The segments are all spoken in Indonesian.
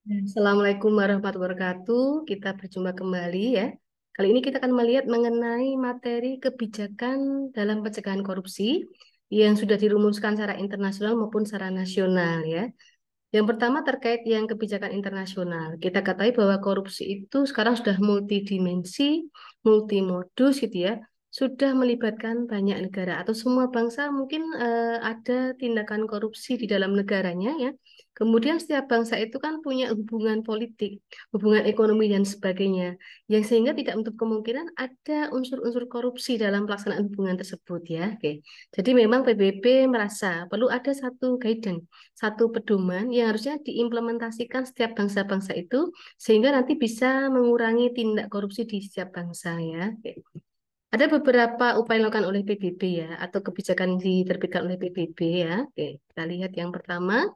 Assalamualaikum warahmatullahi wabarakatuh. Kita berjumpa kembali ya. Kali ini kita akan melihat mengenai materi kebijakan dalam pencegahan korupsi yang sudah dirumuskan secara internasional maupun secara nasional ya. Yang pertama terkait yang kebijakan internasional. Kita ketahui bahwa korupsi itu sekarang sudah multidimensi, multimodus gitu ya. Sudah melibatkan banyak negara atau semua bangsa mungkin ada tindakan korupsi di dalam negaranya ya. Kemudian setiap bangsa itu kan punya hubungan politik, hubungan ekonomi dan sebagainya. Yang sehingga tidak untuk kemungkinan ada unsur-unsur korupsi dalam pelaksanaan hubungan tersebut ya. Oke. Jadi memang PBB merasa perlu ada satu guidance, satu pedoman yang harusnya diimplementasikan setiap bangsa-bangsa itu sehingga nanti bisa mengurangi tindak korupsi di setiap bangsa ya. Oke. Ada beberapa upaya yang dilakukan oleh PBB ya atau kebijakan yang diterbitkan oleh PBB ya. Oke, kita lihat yang pertama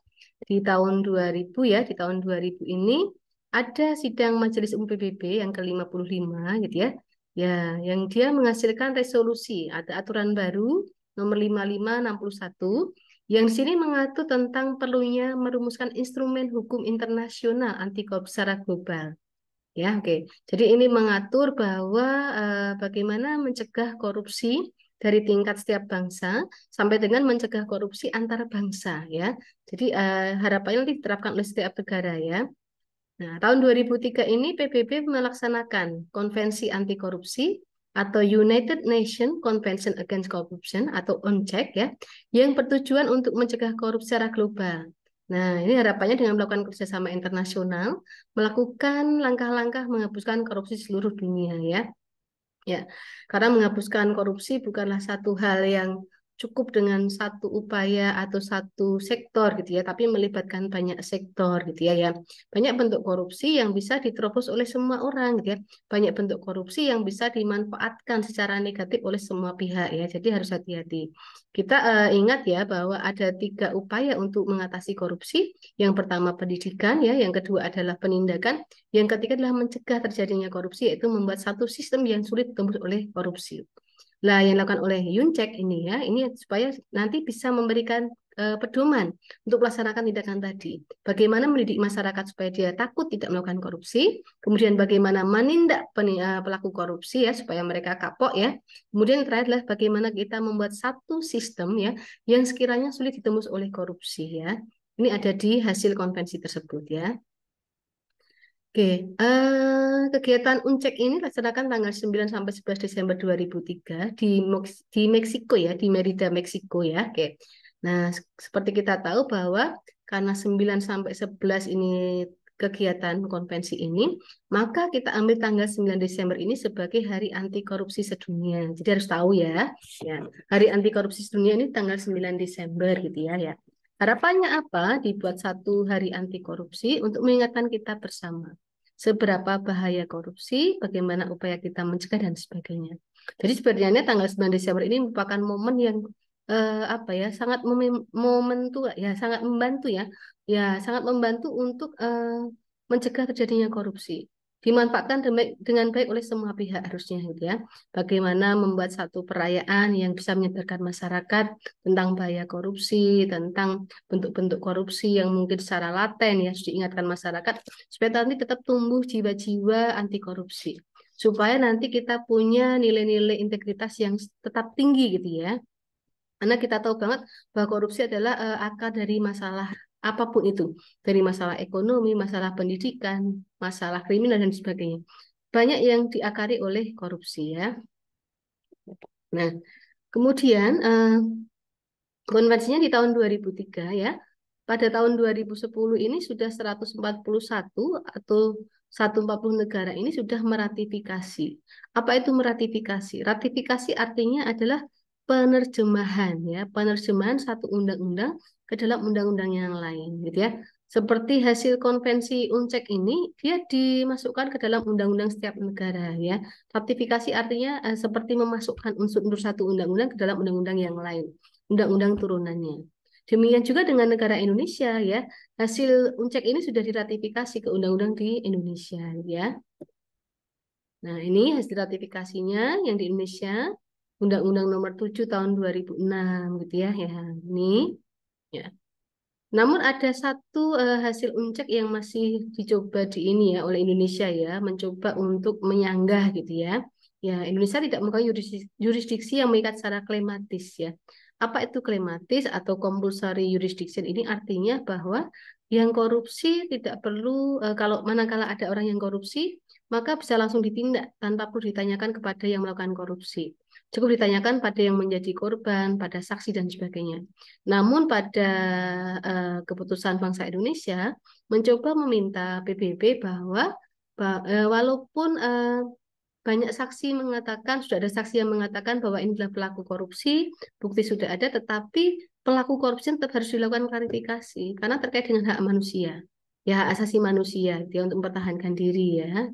di tahun 2000 ya, di tahun 2000 ini ada sidang Majelis Umum PBB yang ke-55 gitu ya. Ya, yang dia menghasilkan resolusi, ada aturan baru nomor 5561 yang di sini mengatur tentang perlunya merumuskan instrumen hukum internasional anti korupsi secara global. Ya, oke. Jadi ini mengatur bahwa bagaimana mencegah korupsi dari tingkat setiap bangsa sampai dengan mencegah korupsi antar bangsa ya. Jadi harapannya nanti diterapkan oleh setiap negara ya. Nah, tahun 2003 ini PBB melaksanakan Konvensi Anti Korupsi atau United Nations Convention Against Corruption atau UNCEC ya, yang bertujuan untuk mencegah korupsi secara global. Nah, ini harapannya dengan melakukan kerjasama internasional, melakukan langkah-langkah menghapuskan korupsi di seluruh dunia ya. Ya, karena menghapuskan korupsi bukanlah satu hal yang cukup dengan satu upaya atau satu sektor gitu ya, tapi melibatkan banyak sektor gitu ya, ya. Banyak bentuk korupsi yang bisa diterobos oleh semua orang gitu ya. Banyak bentuk korupsi yang bisa dimanfaatkan secara negatif oleh semua pihak ya. Jadi harus hati-hati. Kita ingat ya bahwa ada tiga upaya untuk mengatasi korupsi. Yang pertama pendidikan ya, yang kedua adalah penindakan, yang ketiga adalah mencegah terjadinya korupsi, yaitu membuat satu sistem yang sulit ditembus oleh korupsi. Nah, yang dilakukan oleh Yuncek ini ya, ini supaya nanti bisa memberikan pedoman untuk melaksanakan tindakan tadi. Bagaimana mendidik masyarakat supaya dia takut tidak melakukan korupsi, kemudian bagaimana menindak pelaku korupsi ya supaya mereka kapok ya. Kemudian yang terakhir adalah bagaimana kita membuat satu sistem ya yang sekiranya sulit ditembus oleh korupsi ya. Ini ada di hasil konvensi tersebut ya. Oke, kegiatan UNCEK ini dilaksanakan tanggal 9 sampai 11 Desember 2003 di Meksiko ya, di Merida, Meksiko ya. Oke. Nah, seperti kita tahu bahwa karena 9 sampai 11 ini kegiatan konvensi ini, maka kita ambil tanggal 9 Desember ini sebagai Hari Anti Korupsi Sedunia. Jadi harus tahu ya. Ya, Hari Anti Korupsi Sedunia ini tanggal 9 Desember gitu ya, ya. Harapannya apa? Dibuat satu hari anti korupsi untuk mengingatkan kita bersama seberapa bahaya korupsi, bagaimana upaya kita mencegah dan sebagainya. Jadi sebenarnya tanggal 9 Desember ini merupakan momen yang apa ya, sangat momen tua ya, sangat membantu ya. Ya, sangat membantu untuk mencegah terjadinya korupsi. Dimanfaatkan dengan baik oleh semua pihak harusnya gitu ya. Bagaimana membuat satu perayaan yang bisa menyadarkan masyarakat tentang bahaya korupsi, tentang bentuk-bentuk korupsi yang mungkin secara laten ya harus diingatkan masyarakat supaya nanti tetap tumbuh jiwa-jiwa anti korupsi supaya nanti kita punya nilai-nilai integritas yang tetap tinggi gitu ya, karena kita tahu banget bahwa korupsi adalah akar dari masalah apapun itu, dari masalah ekonomi, masalah pendidikan, masalah kriminal dan sebagainya, banyak yang diakari oleh korupsi ya. Nah, kemudian konvensinya di tahun 2003 ya. Pada tahun 2010 ini sudah 141 atau 140 negara ini sudah meratifikasi. Apa itu meratifikasi? Ratifikasi artinya adalah penerjemahan ya, penerjemahan satu undang-undang ke dalam undang-undang yang lain gitu ya. Seperti hasil konvensi UNCEK ini, dia dimasukkan ke dalam undang-undang setiap negara ya. Ratifikasi artinya seperti memasukkan unsur-unsur satu undang-undang ke dalam undang-undang yang lain, undang-undang turunannya. Demikian juga dengan negara Indonesia ya. Hasil UNCEK ini sudah diratifikasi ke undang-undang di Indonesia ya. Nah, ini hasil ratifikasinya yang di Indonesia Undang-Undang Nomor 7 tahun 2006 gitu ya. Ya, ini ya. Namun ada satu hasil uncek yang masih dicoba di ini ya oleh Indonesia ya, mencoba untuk menyanggah gitu ya. Ya, Indonesia tidak mempunyai jurisdiksi yang mengikat secara klematis ya. Apa itu klematis atau compulsory jurisdiction? Ini artinya bahwa yang korupsi tidak perlu kalau manakala ada orang yang korupsi, maka bisa langsung ditindak tanpa perlu ditanyakan kepada yang melakukan korupsi. Cukup ditanyakan pada yang menjadi korban, pada saksi dan sebagainya. Namun pada keputusan bangsa Indonesia mencoba meminta PBB bahwa walaupun banyak saksi mengatakan, sudah ada saksi yang mengatakan bahwa ini adalah pelaku korupsi, bukti sudah ada, tetapi pelaku korupsi tetap harus dilakukan klarifikasi karena terkait dengan hak manusia, ya hak asasi manusia, dia untuk mempertahankan diri ya.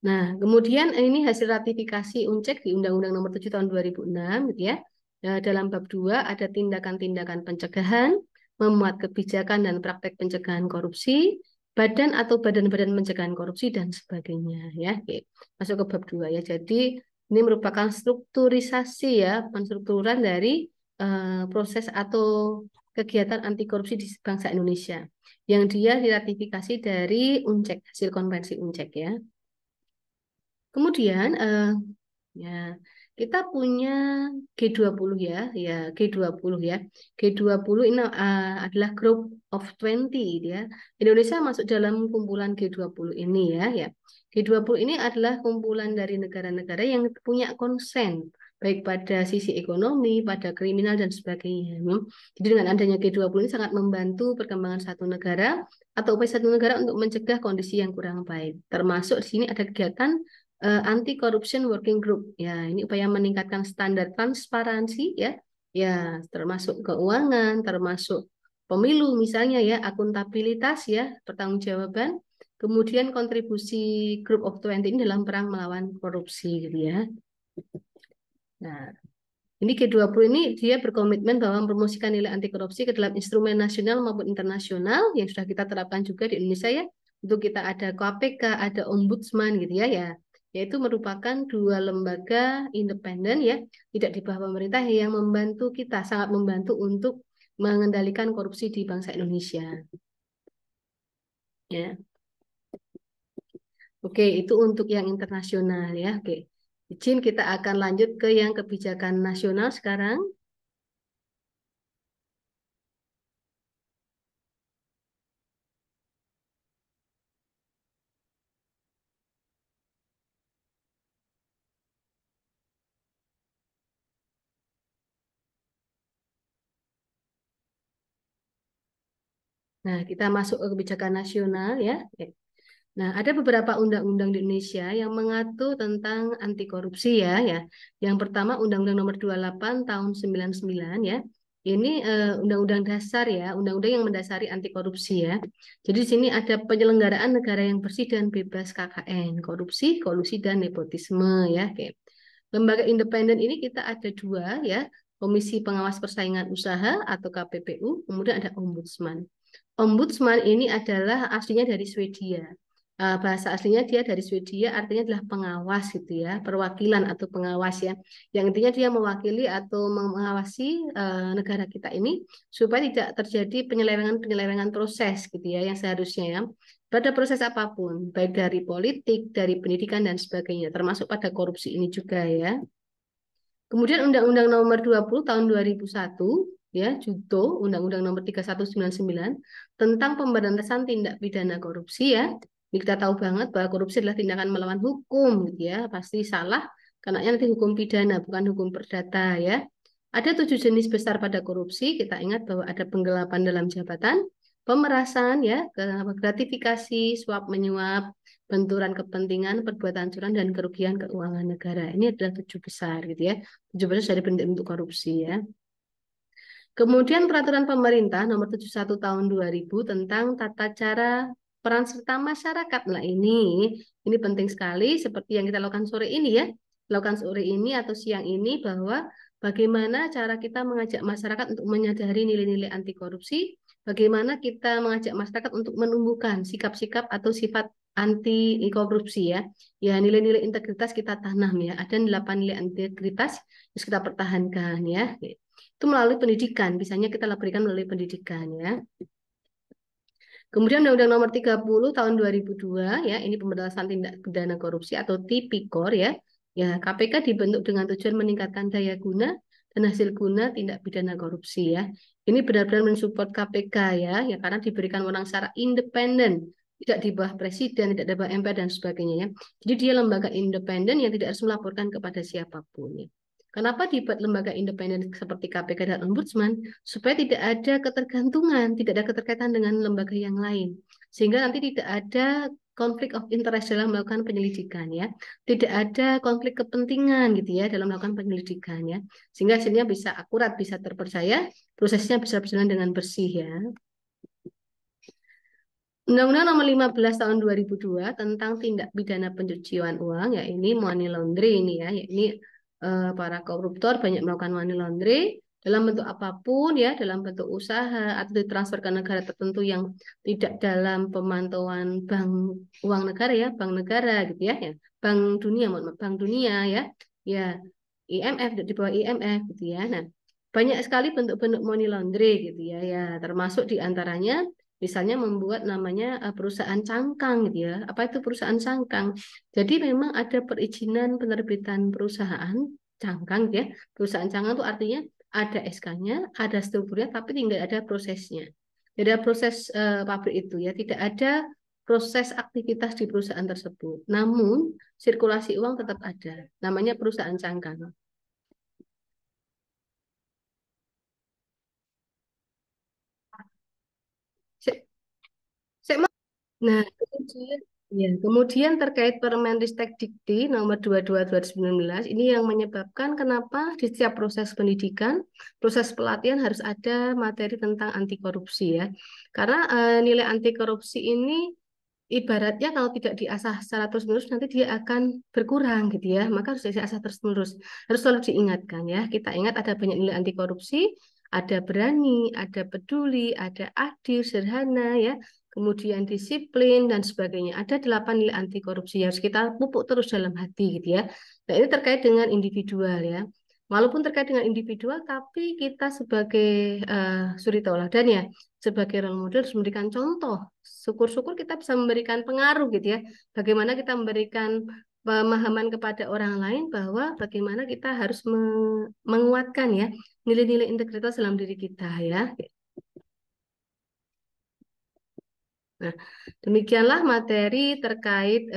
Nah, kemudian ini hasil ratifikasi UNCEK di Undang-Undang Nomor 7 Tahun 2006, gitu ya. Dalam bab 2 ada tindakan-tindakan pencegahan, memuat kebijakan dan praktek pencegahan korupsi, badan atau badan-badan pencegahan korupsi dan sebagainya ya. Oke. Masuk ke bab 2 ya. Jadi ini merupakan strukturisasi ya, penstrukturan dari proses atau kegiatan anti korupsi di bangsa Indonesia yang dia diratifikasi dari UNCEK, hasil konvensi UNCEK ya. Kemudian ya kita punya G20 ya, ya G20 ya. G20 ini adalah Group of 20 gitu ya. Indonesia masuk dalam kumpulan G20 ini ya, ya. G20 ini adalah kumpulan dari negara-negara yang punya konsen baik pada sisi ekonomi, pada kriminal dan sebagainya. Jadi dengan adanya G20 ini sangat membantu perkembangan satu negara atau upaya satu negara untuk mencegah kondisi yang kurang baik. Termasuk di sini ada kegiatan Anti Corruption Working Group. Ya, ini upaya meningkatkan standar transparansi ya. Ya, termasuk keuangan, termasuk pemilu misalnya ya, akuntabilitas ya, pertanggungjawaban. Kemudian kontribusi Group of 20 ini dalam perang melawan korupsi gitu ya. Nah, ini G20 ini dia berkomitmen bahwa mempromosikan nilai anti korupsi ke dalam instrumen nasional maupun internasional yang sudah kita terapkan juga di Indonesia ya. Untuk kita ada KPK, ada Ombudsman gitu ya, ya. Yaitu merupakan dua lembaga independen ya, tidak di bawah pemerintah yang membantu kita, sangat membantu untuk mengendalikan korupsi di bangsa Indonesia. Ya. Oke, itu untuk yang internasional ya. Oke. Izin kita akan lanjut ke yang kebijakan nasional sekarang. Nah, kita masuk ke kebijakan nasional ya. Oke. Nah, ada beberapa undang-undang di Indonesia yang mengatur tentang anti korupsi ya, ya. Yang pertama Undang-Undang Nomor 28 Tahun 99 ya. Ini undang-undang dasar ya, undang-undang yang mendasari anti korupsi ya. Jadi di sini ada penyelenggaraan negara yang bersih dan bebas KKN, korupsi, kolusi dan nepotisme ya. Oke. Lembaga independen ini kita ada dua ya, Komisi Pengawas Persaingan Usaha atau KPPU, kemudian ada Ombudsman. Ombudsman ini adalah aslinya dari Swedia. Bahasa aslinya dia dari Swedia artinya adalah pengawas gitu ya, perwakilan atau pengawas ya. Yang intinya dia mewakili atau mengawasi negara kita ini supaya tidak terjadi penyelewengan-penyelewengan proses gitu ya yang seharusnya ya. Pada proses apapun, baik dari politik, dari pendidikan dan sebagainya, termasuk pada korupsi ini juga ya. Kemudian Undang-Undang Nomor 20 Tahun 2001 ya, JUTO, Undang-Undang Nomor 3199 tentang pemberantasan tindak pidana korupsi ya. Ini kita tahu banget bahwa korupsi adalah tindakan melawan hukum gitu ya, pasti salah karena nanti hukum pidana bukan hukum perdata ya. Ada 7 jenis besar pada korupsi. Kita ingat bahwa ada penggelapan dalam jabatan, pemerasan ya, gratifikasi, suap menyuap, benturan kepentingan, perbuatan curang, dan kerugian keuangan negara. Ini adalah 7 besar gitu ya. 7 besar dari bentuk korupsi ya. Kemudian peraturan pemerintah nomor 71 tahun 2000 tentang tata cara peran serta masyarakat. Nah ini penting sekali seperti yang kita lakukan sore ini ya. Lakukan sore ini atau siang ini bahwa bagaimana cara kita mengajak masyarakat untuk menyadari nilai-nilai anti korupsi, bagaimana kita mengajak masyarakat untuk menumbuhkan sikap-sikap atau sifat anti korupsi ya. Ya, nilai-nilai integritas kita tanam ya. Ada 8 nilai integritas harus kita pertahankan ya. itu melalui pendidikan. Misalnya kita berikan melalui pendidikan ya. Kemudian Undang-Undang Nomor 30 Tahun 2002 ya, ini pemberantasan tindak pidana korupsi atau Tipikor ya. Ya, KPK dibentuk dengan tujuan meningkatkan daya guna dan hasil guna tindak pidana korupsi ya. Ini benar-benar mensupport KPK ya, karena diberikan wewenang secara independen, tidak di bawah presiden, tidak di bawah MPR dan sebagainya ya. Jadi dia lembaga independen yang tidak harus melaporkan kepada siapapun ya. Kenapa dibuat lembaga independen seperti KPK dan Ombudsman? Supaya tidak ada ketergantungan, tidak ada keterkaitan dengan lembaga yang lain. Sehingga nanti tidak ada konflik of interest dalam melakukan penyelidikan ya. Tidak ada konflik kepentingan gitu ya dalam melakukan penyelidikan ya. Sehingga hasilnya bisa akurat, bisa terpercaya, prosesnya bisa berjalan dengan bersih ya. Undang-Undang Nomor 15 Tahun 2002 tentang tindak pidana pencucian uang, ya ini money laundry ini ya, ini para koruptor banyak melakukan money laundry dalam bentuk apapun ya, dalam bentuk usaha atau ditransfer ke negara tertentu yang tidak dalam pemantauan bank uang negara ya, bank negara gitu ya, bank dunia, mohon maaf, bank dunia ya, ya IMF di bawah IMF gitu ya. Nah, banyak sekali bentuk-bentuk money laundry gitu ya, ya termasuk diantaranya misalnya membuat namanya perusahaan cangkang gitu ya. Apa itu perusahaan cangkang? Jadi memang ada perizinan penerbitan perusahaan cangkang gitu ya. Perusahaan cangkang itu artinya ada SK-nya, ada strukturnya, tapi tinggal ada prosesnya. Jadi ada proses pabrik itu ya, tidak ada proses aktivitas di perusahaan tersebut. Namun sirkulasi uang tetap ada. Namanya perusahaan cangkang. Se- se- Nah, kemudian terkait Permenristek Dikti nomor 22 2019 ini yang menyebabkan kenapa di setiap proses pendidikan, proses pelatihan harus ada materi tentang anti korupsi ya. Karena nilai anti korupsi ini ibaratnya kalau tidak diasah secara terus-menerus nanti dia akan berkurang gitu ya. Maka harus diasah terus-menerus. Harus selalu diingatkan ya. Kita ingat ada banyak nilai anti korupsi, ada berani, ada peduli, ada adil, sederhana ya, kemudian disiplin dan sebagainya. Ada 8 nilai anti korupsi yang harus kita pupuk terus dalam hati gitu ya. Nah, ini terkait dengan individual ya. Walaupun terkait dengan individual, tapi kita sebagai suri tauladan ya, sebagai role model harus memberikan contoh. Syukur-syukur kita bisa memberikan pengaruh gitu ya. Bagaimana kita memberikan pemahaman kepada orang lain bahwa bagaimana kita harus menguatkan ya nilai-nilai integritas dalam diri kita ya. Nah, demikianlah materi terkait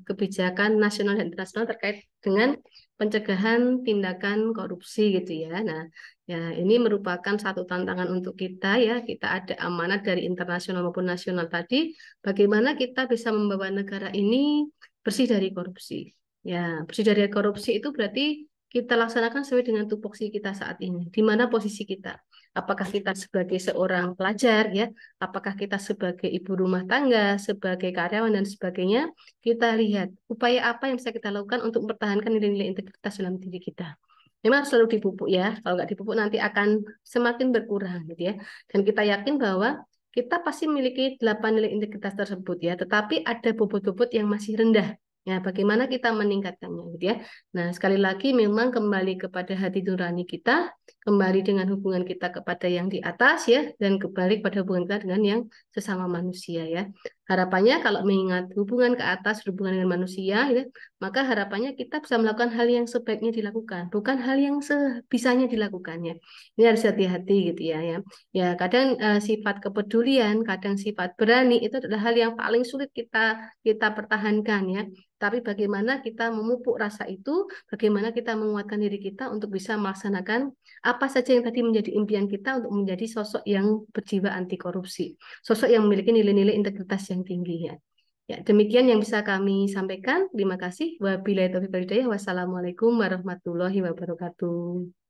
kebijakan nasional dan internasional terkait dengan pencegahan tindakan korupsi gitu ya. Nah, ya ini merupakan satu tantangan untuk kita ya. Kita ada amanat dari internasional maupun nasional tadi, bagaimana kita bisa membawa negara ini bersih dari korupsi. Ya, bersih dari korupsi itu berarti kita laksanakan sesuai dengan tupoksi kita saat ini. Di mana posisi kita? Apakah kita sebagai seorang pelajar ya, apakah kita sebagai ibu rumah tangga, sebagai karyawan dan sebagainya, kita lihat upaya apa yang bisa kita lakukan untuk mempertahankan nilai-nilai integritas dalam diri kita. Memang selalu dipupuk ya, kalau nggak dipupuk nanti akan semakin berkurang gitu ya. Dan kita yakin bahwa kita pasti memiliki 8 nilai integritas tersebut ya, tetapi ada bobot-bobot yang masih rendah. Ya, bagaimana kita meningkatkannya gitu ya. Nah, sekali lagi memang kembali kepada hati nurani kita, kembali dengan hubungan kita kepada yang di atas ya, dan kembali pada hubungan kita dengan yang sesama manusia ya. Harapannya kalau mengingat hubungan ke atas, hubungan dengan manusia ya, maka harapannya kita bisa melakukan hal yang sebaiknya dilakukan, bukan hal yang sebisanya dilakukannya. Ini harus hati-hati gitu ya ya. Ya, kadang sifat kepedulian, kadang sifat berani itu adalah hal yang paling sulit kita pertahankan ya. Tapi bagaimana kita memupuk rasa itu, bagaimana kita menguatkan diri kita untuk bisa melaksanakan apa saja yang tadi menjadi impian kita untuk menjadi sosok yang berjiwa anti korupsi, sosok yang memiliki nilai-nilai integritas yang tinggi ya. Ya, demikian yang bisa kami sampaikan. Terima kasih. Wabillahi taufiq wal hidayah. Wassalamualaikum warahmatullahi wabarakatuh.